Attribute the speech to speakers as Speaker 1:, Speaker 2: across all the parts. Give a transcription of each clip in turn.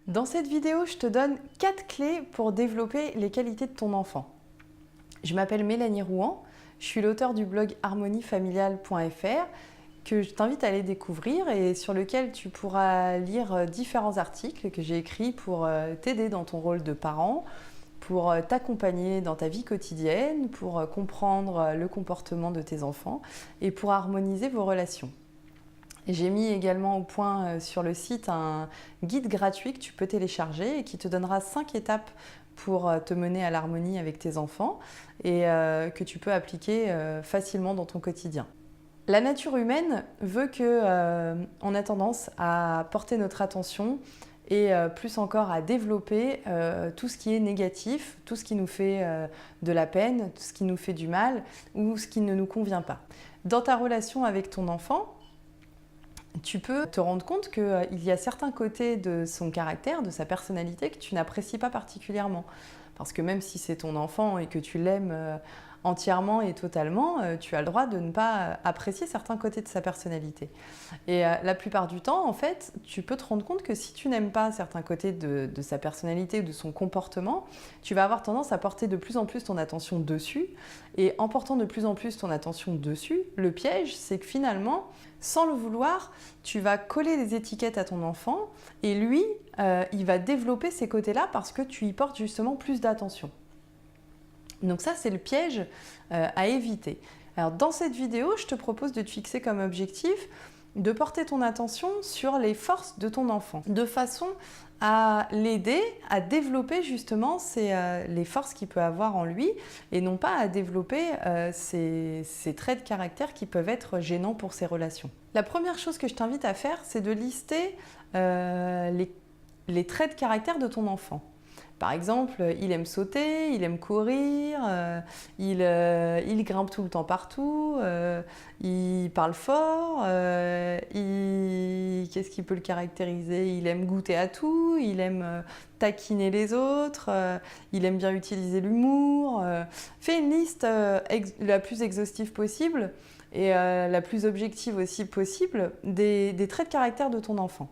Speaker 1: Dans cette vidéo, je te donne 4 clés pour développer les qualités de ton enfant. Je m'appelle Mélanie Rouen, je suis l'auteure du blog harmoniefamiliale.fr que je t'invite à aller découvrir et sur lequel tu pourras lire différents articles que j'ai écrits pour t'aider dans ton rôle de parent, pour t'accompagner dans ta vie quotidienne, pour comprendre le comportement de tes enfants et pour harmoniser vos relations. J'ai mis également au point sur le site un guide gratuit que tu peux télécharger et qui te donnera 5 étapes pour te mener à l'harmonie avec tes enfants et que tu peux appliquer facilement dans ton quotidien. La nature humaine veut qu'on a tendance à porter notre attention et plus encore à développer tout ce qui est négatif, tout ce qui nous fait de la peine, tout ce qui nous fait du mal ou ce qui ne nous convient pas. Dans ta relation avec ton enfant, tu peux te rendre compte qu'il y a certains côtés de son caractère, de sa personnalité que tu n'apprécies pas particulièrement. Parce que même si c'est ton enfant et que tu l'aimes entièrement et totalement, tu as le droit de ne pas apprécier certains côtés de sa personnalité. Et la plupart du temps, en fait, tu peux te rendre compte que si tu n'aimes pas certains côtés de sa personnalité ou de son comportement, tu vas avoir tendance à porter de plus en plus ton attention dessus. Et en portant de plus en plus ton attention dessus, le piège, c'est que finalement, sans le vouloir, tu vas coller des étiquettes à ton enfant et lui, il va développer ces côtés-là parce que tu y portes justement plus d'attention. Donc ça, c'est le piège à éviter. Alors dans cette vidéo, je te propose de te fixer comme objectif de porter ton attention sur les forces de ton enfant, de façon à l'aider à développer justement les forces qu'il peut avoir en lui et non pas à développer ces traits de caractère qui peuvent être gênants pour ses relations. La première chose que je t'invite à faire, c'est de lister les traits de caractère de ton enfant. Par exemple, il aime sauter, il aime courir, il grimpe tout le temps partout, il parle fort, qu'est-ce qui peut le caractériser? Il aime goûter à tout, il aime taquiner les autres, il aime bien utiliser l'humour. Fais une liste la plus exhaustive possible et la plus objective aussi possible des traits de caractère de ton enfant.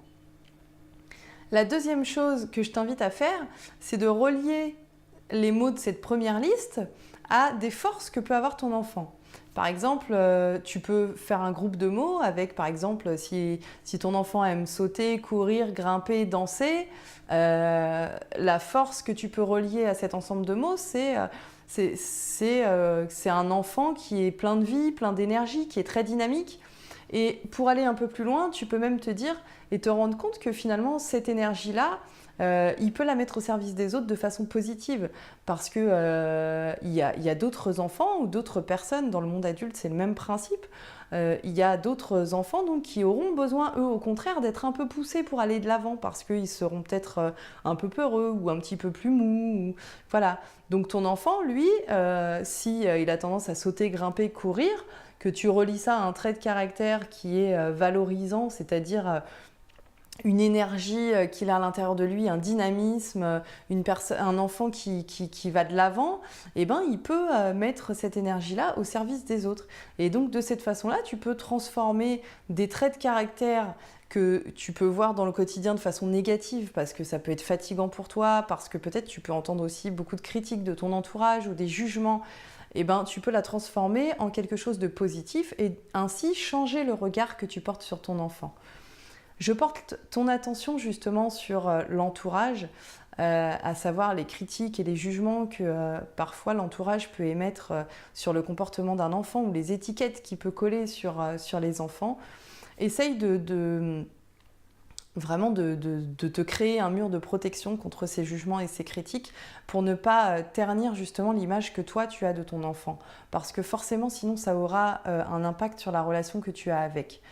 Speaker 1: La deuxième chose que je t'invite à faire, c'est de relier les mots de cette première liste à des forces que peut avoir ton enfant. Par exemple, tu peux faire un groupe de mots avec, par exemple, si ton enfant aime sauter, courir, grimper, danser, la force que tu peux relier à cet ensemble de mots, c'est un enfant qui est plein de vie, plein d'énergie, qui est très dynamique. Et pour aller un peu plus loin, tu peux même te dire et te rendre compte que finalement, cette énergie-là, il peut la mettre au service des autres de façon positive. Parce qu'il y a d'autres enfants ou d'autres personnes dans le monde adulte, c'est le même principe. Il y a d'autres enfants donc, qui auront besoin, eux, au contraire, d'être un peu poussés pour aller de l'avant parce qu'ils seront peut-être un peu peureux ou un petit peu plus mous. Voilà. Donc ton enfant, lui, si il a tendance à sauter, grimper, courir, que tu relis ça à un trait de caractère qui est valorisant, c'est-à-dire une énergie qu'il a à l'intérieur de lui, un dynamisme, un enfant qui va de l'avant, eh ben, il peut mettre cette énergie-là au service des autres. Et donc de cette façon-là, tu peux transformer des traits de caractère que tu peux voir dans le quotidien de façon négative parce que ça peut être fatigant pour toi, parce que peut-être tu peux entendre aussi beaucoup de critiques de ton entourage ou des jugements. Eh ben, tu peux la transformer en quelque chose de positif et ainsi changer le regard que tu portes sur ton enfant. Je porte ton attention justement sur l'entourage, à savoir les critiques et les jugements que parfois l'entourage peut émettre sur le comportement d'un enfant ou les étiquettes qu'il peut coller sur les enfants. Essaye vraiment de te créer un mur de protection contre ces jugements et ces critiques pour ne pas ternir justement l'image que toi tu as de ton enfant. Parce que forcément sinon ça aura un impact sur la relation que tu as avec.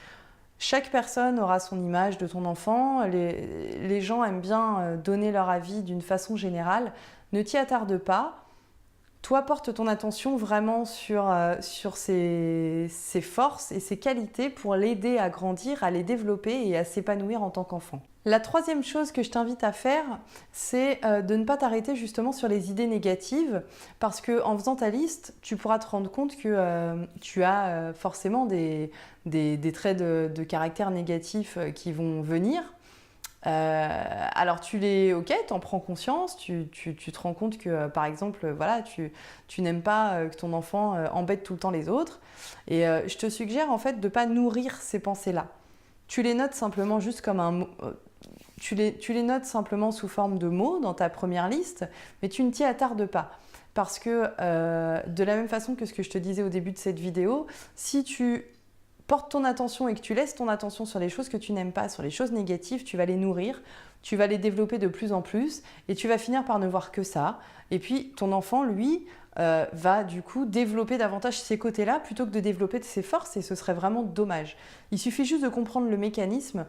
Speaker 1: Chaque personne aura son image de ton enfant, les gens aiment bien donner leur avis d'une façon générale, ne t'y attarde pas. Toi, porte ton attention vraiment sur ses forces et ses qualités pour l'aider à grandir, à les développer et à s'épanouir en tant qu'enfant. La troisième chose que je t'invite à faire, c'est de ne pas t'arrêter justement sur les idées négatives parce qu'en faisant ta liste, tu pourras te rendre compte que tu as forcément des traits de caractère négatifs qui vont venir. Alors ok, t'en prends conscience, tu te rends compte que par exemple, voilà, tu n'aimes pas que ton enfant embête tout le temps les autres. Et je te suggère en fait de ne pas nourrir ces pensées-là. Tu les notes simplement juste comme tu les notes simplement sous forme de mots dans ta première liste, mais tu ne t'y attardes pas. Parce que de la même façon que ce que je te disais au début de cette vidéo, si tu portes ton attention et que tu laisses ton attention sur les choses que tu n'aimes pas, sur les choses négatives, tu vas les nourrir, tu vas les développer de plus en plus et tu vas finir par ne voir que ça. Et puis ton enfant, lui, va du coup développer davantage ces côtés-là plutôt que de développer de ses forces et ce serait vraiment dommage. Il suffit juste de comprendre le mécanisme.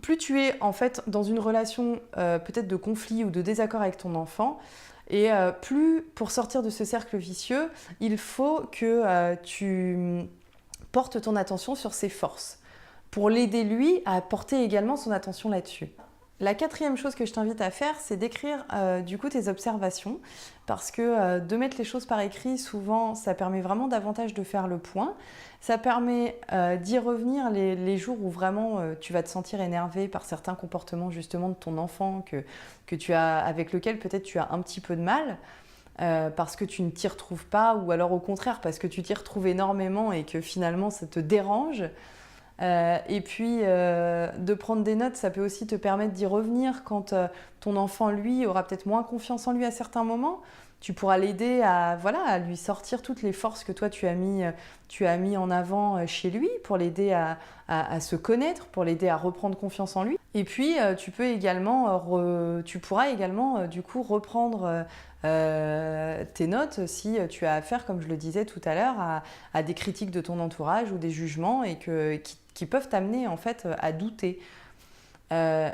Speaker 1: Plus tu es en fait dans une relation peut-être de conflit ou de désaccord avec ton enfant, et plus pour sortir de ce cercle vicieux, il faut que tu porte ton attention sur ses forces, pour l'aider lui à porter également son attention là-dessus. La quatrième chose que je t'invite à faire, c'est d'écrire du coup tes observations, parce que de mettre les choses par écrit, souvent, ça permet vraiment davantage de faire le point. Ça permet d'y revenir les jours où vraiment tu vas te sentir énervé par certains comportements justement de ton enfant avec lequel peut-être tu as un petit peu de mal. Parce que tu ne t'y retrouves pas, ou alors au contraire parce que tu t'y retrouves énormément et que finalement ça te dérange. Et puis de prendre des notes, ça peut aussi te permettre d'y revenir quand ton enfant, lui, aura peut-être moins confiance en lui à certains moments. Tu pourras l'aider à lui sortir toutes les forces que toi tu as mis en avant chez lui pour l'aider à se connaître, pour l'aider à reprendre confiance en lui. Et puis tu pourras également du coup reprendre tes notes si tu as affaire, comme je le disais tout à l'heure, à des critiques de ton entourage ou des jugements et qui peuvent t'amener en fait à douter.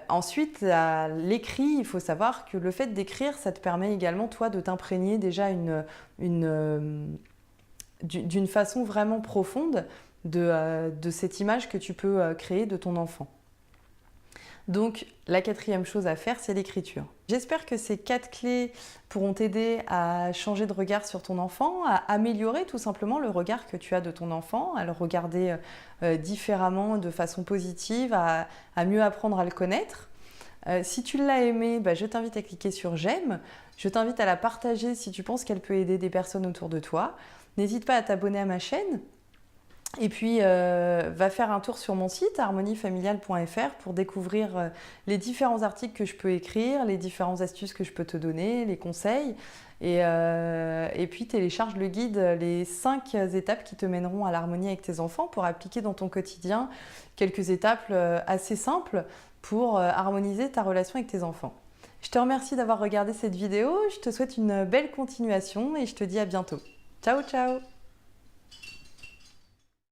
Speaker 1: Ensuite, à l'écrit, il faut savoir que le fait d'écrire, ça te permet également, toi, de t'imprégner déjà d'une façon vraiment profonde de cette image que tu peux créer de ton enfant. Donc, la quatrième chose à faire, c'est l'écriture. J'espère que ces 4 clés pourront t'aider à changer de regard sur ton enfant, à améliorer tout simplement le regard que tu as de ton enfant, à le regarder différemment, de façon positive, à mieux apprendre à le connaître. Si tu l'as aimé, je t'invite à cliquer sur j'aime. Je t'invite à la partager si tu penses qu'elle peut aider des personnes autour de toi. N'hésite pas à t'abonner à ma chaîne. Et puis, va faire un tour sur mon site harmoniefamiliale.fr pour découvrir les différents articles que je peux écrire, les différentes astuces que je peux te donner, les conseils. Et puis, télécharge le guide, les 5 étapes qui te mèneront à l'harmonie avec tes enfants pour appliquer dans ton quotidien quelques étapes assez simples pour harmoniser ta relation avec tes enfants. Je te remercie d'avoir regardé cette vidéo, je te souhaite une belle continuation et je te dis à bientôt. Ciao, ciao!